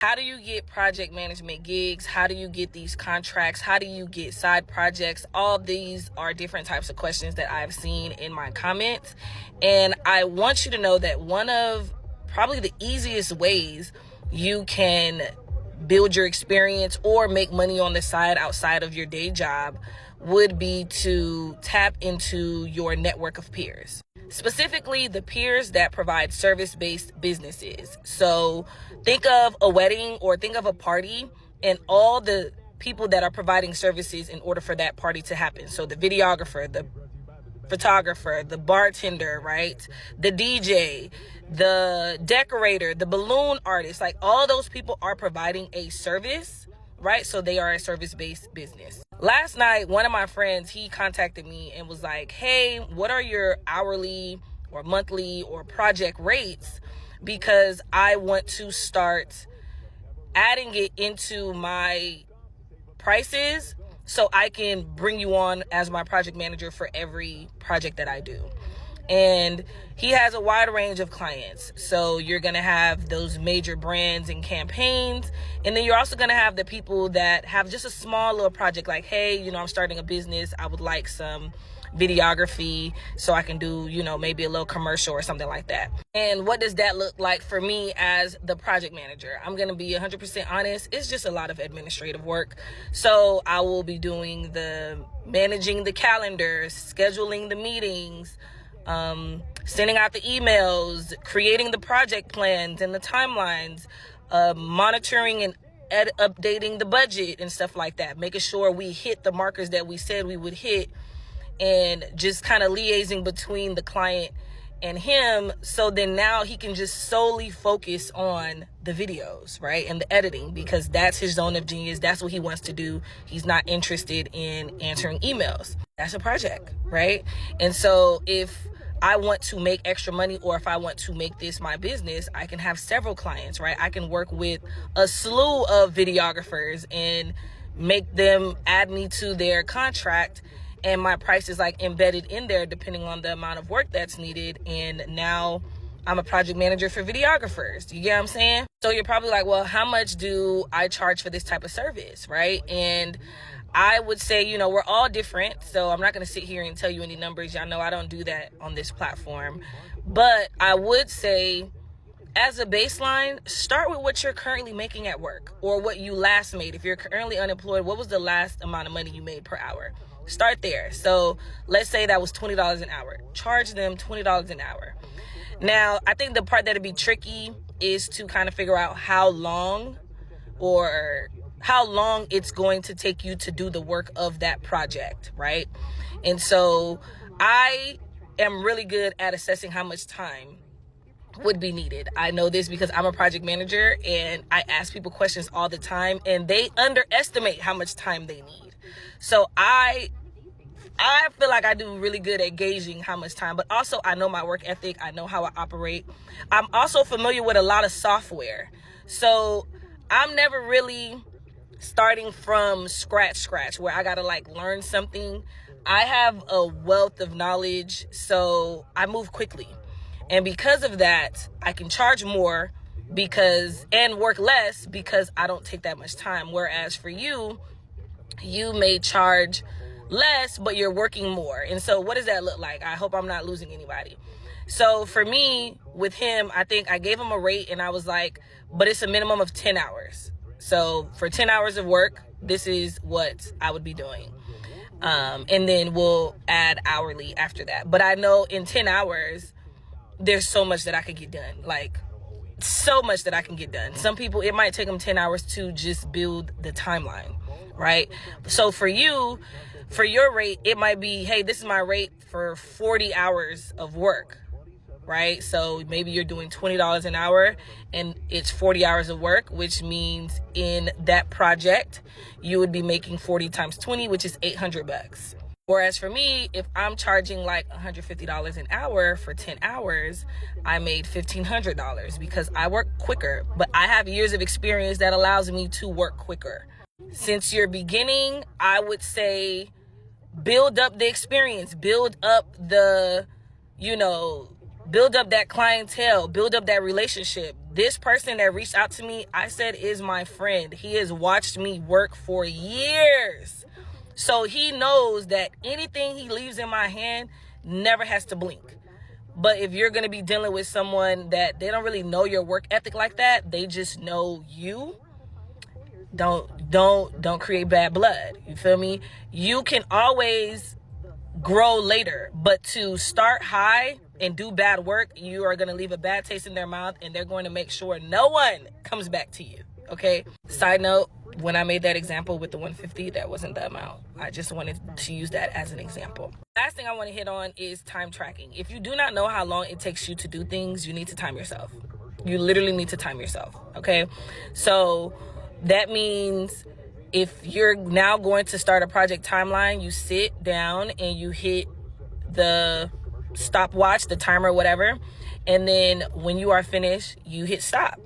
How do you get project management gigs? How do you get these contracts? How do you get side projects? All these are different types of questions that I've seen in my comments. And I want you to know that one of probably the easiest ways you can build your experience or make money on the side outside of your day job would be to tap into your network of peers. Specifically, the peers that provide service-based businesses. So think of a wedding or think of a party and all the people that are providing services in order for that party to happen. So the videographer, the photographer, the bartender, right? The DJ, the decorator, the balloon artist, like all those people are providing a service, right? So they are a service-based business. Last night, one of my friends, he contacted me and was like, hey, what are your hourly or monthly or project rates? Because I want to start adding it into my prices so I can bring you on as my project manager for every project that I do. And he has a wide range of clients. So you're going to have those major brands and campaigns. And then you're also going to have the people that have just a small little project like, hey, I'm starting a business. I would like some videography so I can do, maybe a little commercial or something like that. And what does that look like for me as the project manager? I'm going to be 100% honest. It's just a lot of administrative work. So I will be doing managing the calendars, scheduling the meetings, sending out the emails, creating the project plans and the timelines, monitoring and updating the budget and stuff like that, making sure we hit the markers that we said we would hit, and just kind of liaising between the client and him. So then now he can just solely focus on the videos, right? And the editing, because that's his zone of genius. That's what he wants to do. He's not interested in answering emails. That's a project, right? And so if I want to make extra money, or if I want to make this my business, I can have several clients, right? I can work with a slew of videographers and make them add me to their contract, and my price is like embedded in there depending on the amount of work that's needed. And now I'm a project manager for videographers. You get what I'm saying? So you're probably like, well, how much do I charge for this type of service, right? And I would say, we're all different. So I'm not going to sit here and tell you any numbers. Y'all know I don't do that on this platform. But I would say, as a baseline, start with what you're currently making at work, or what you last made. If you're currently unemployed, what was the last amount of money you made per hour? Start there. So let's say that was $20 an hour. Charge them $20 an hour. Now, I think the part that'd be tricky is to kind of figure out how long it's going to take you to do the work of that project, right? And so I am really good at assessing how much time would be needed. I know this because I'm a project manager and I ask people questions all the time, and they underestimate how much time they need. So I feel like I do really good at gauging how much time, but also I know my work ethic. I know how I operate. I'm also familiar with a lot of software. So I'm never really starting from scratch where I gotta learn something. I have a wealth of knowledge, so I move quickly. And because of that, I can charge more and work less because I don't take that much time. Whereas for you may charge less, but you're working more. And so what does that look like? I hope I'm not losing anybody. So for me, with him, I think I gave him a rate and I was like, but it's a minimum of 10 hours. So for 10 hours of work, this is what I would be doing. And then we'll add hourly after that. But I know in 10 hours, there's so much that I could get done. So much that I can get done. Some people, it might take them 10 hours to just build the timeline, right? So for you, for your rate, it might be, hey, this is my rate for 40 hours of work, right? So maybe you're doing $20 an hour and it's 40 hours of work, which means in that project, you would be making 40 times 20, which is $800. Whereas for me, if I'm charging $150 an hour for 10 hours, I made $1,500 because I work quicker, but I have years of experience that allows me to work quicker. Since you're beginning, I would say build up the experience, build up the, build up that clientele, build up that relationship. This person that reached out to me, I said is my friend. He has watched me work for years. So he knows that anything he leaves in my hand never has to blink. But if you're going to be dealing with someone that they don't really know your work ethic like that, they just know you, don't create bad blood. You feel me? You can always grow later, but to start high and do bad work, you are going to leave a bad taste in their mouth, and they're going to make sure no one comes back to you. Okay. Side note, when I made that example with the 150, that wasn't the amount. I just wanted to use that as an example. Last thing I want to hit on is time tracking. If you do not know how long it takes you to do things, you need to time yourself. You literally need to time yourself. Okay. So that means if you're now going to start a project timeline, you sit down and you hit the stopwatch, the timer, whatever. And then when you are finished, you hit stop.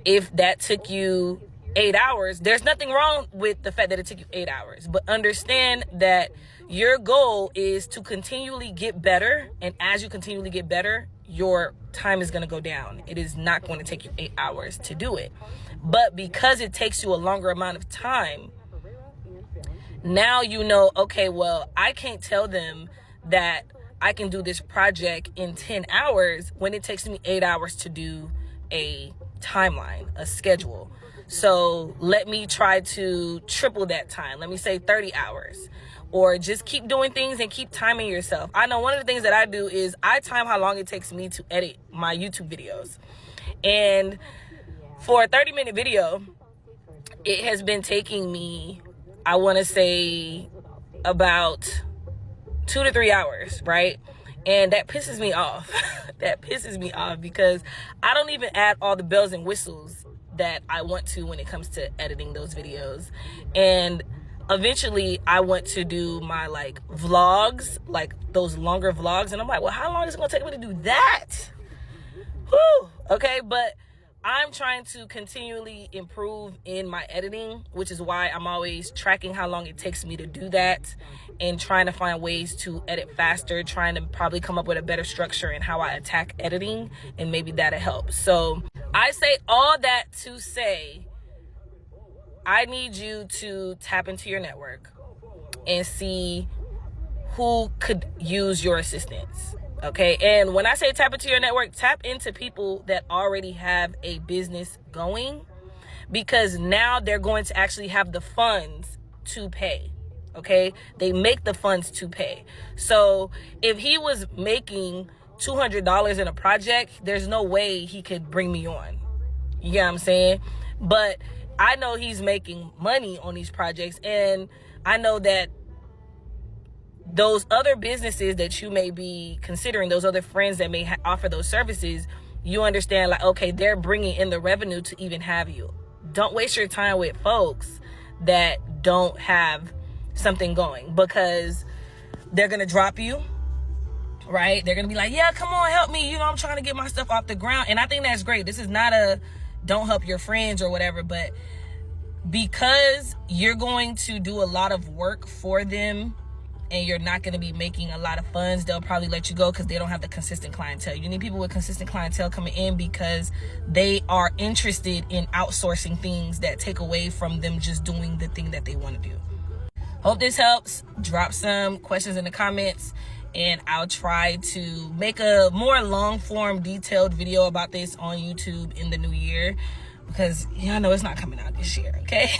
If that took you 8 hours, there's nothing wrong with the fact that it took you 8 hours, but understand that your goal is to continually get better. And as you continually get better, your time is going to go down. It is not going to take you 8 hours to do it. But because it takes you a longer amount of time, now you know, okay, well, I can't tell them that I can do this project in 10 hours when it takes me 8 hours to do a timeline, a schedule. So let me try to triple that time. Let me say 30 hours, or just keep doing things and keep timing yourself. I know one of the things that I do is I time how long it takes me to edit my YouTube videos. And for a 30-minute video, it has been taking me, I want to say, about 2 to 3 hours, right? And that pisses me off. That pisses me off because I don't even add all the bells and whistles that I want to when it comes to editing those videos. And eventually I want to do my vlogs, like those longer vlogs. And I'm like, well, how long is it going to take me to do that? Whew. Okay. But I'm trying to continually improve in my editing, which is why I'm always tracking how long it takes me to do that and trying to find ways to edit faster, trying to probably come up with a better structure in how I attack editing, and maybe that'll help. So I say all that to say, I need you to tap into your network and see who could use your assistance. Okay. And when I say tap into your network, tap into people that already have a business going, because now they're going to actually have the funds to pay. Okay. They make the funds to pay. So if he was making $200 in a project, there's no way he could bring me on. You get what I'm saying? But I know he's making money on these projects, and I know that those other businesses that you may be considering, those other friends that may offer those services, you understand, like, okay, they're bringing in the revenue to even have you. Don't waste your time with folks that don't have something going, because they're going to drop you, right? They're going to be like, yeah, come on, help me. You know, I'm trying to get my stuff off the ground. And I think that's great. This is not a don't help your friends or whatever, but because you're going to do a lot of work for them and you're not going to be making a lot of funds, they'll probably let you go because they don't have the consistent clientele. You need people with consistent clientele coming in because they are interested in outsourcing things that take away from them just doing the thing that they want to do. Hope this helps. Drop some questions in the comments, and I'll try to make a more long-form, detailed video about this on YouTube in the new year, because y'all know it's not coming out this year, okay?